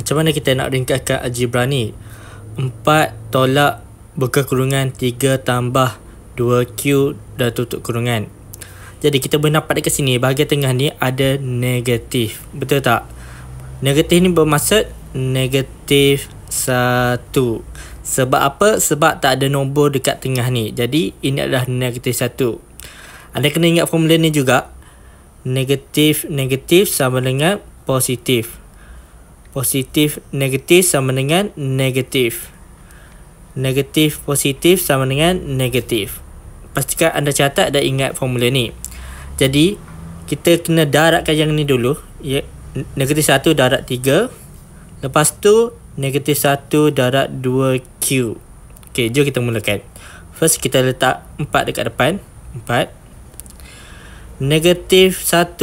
Macam mana kita nak ringkaskan algebra ni? 4 tolak buka kurungan 3 tambah 2Q dah tutup kurungan. Jadi kita berdapat dekat sini bahagian tengah ni ada negatif. Betul tak? Negatif ni bermaksud negatif 1. Sebab apa? Sebab tak ada nombor dekat tengah ni. Jadi ini adalah negatif 1. Anda kena ingat formula ni juga. Negatif sama dengan positif. Positif negatif sama dengan negatif. Negatif positif sama dengan negatif. Pastikan anda catat dan ingat formula ni. Jadi kita kena daratkan yang ni dulu. Negatif 1 darat 3. Lepas tu negatif 1 darat 2Q. Okay, jom kita mulakan. First kita letak 4 dekat depan. 4. Negatif 1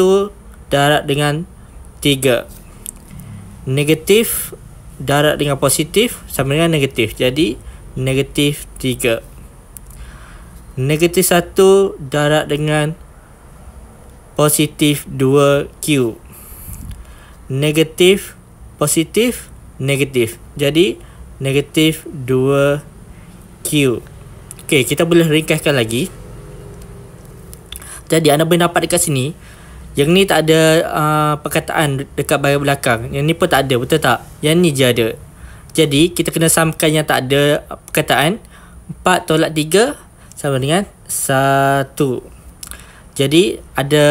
darat dengan 3. Negatif darat dengan positif sama dengan negatif. Jadi negatif 3. Negatif 1 darat dengan positif 2Q. Negatif, positif, negatif. Jadi negatif 2Q. Okay, kita boleh ringkaskan lagi. Jadi anda boleh dapat dekat sini, yang ni tak ada perkataan dekat bahagian belakang. Yang ni pun tak ada, betul tak? Yang ni je ada. Jadi kita kena samakan yang tak ada perkataan. 4 tolak 3 sama dengan 1. Jadi ada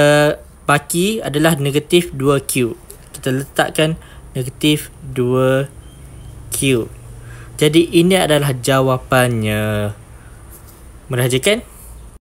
baki adalah negatif 2Q. Kita letakkan negatif 2Q. Jadi ini adalah jawapannya. Mudah je kan?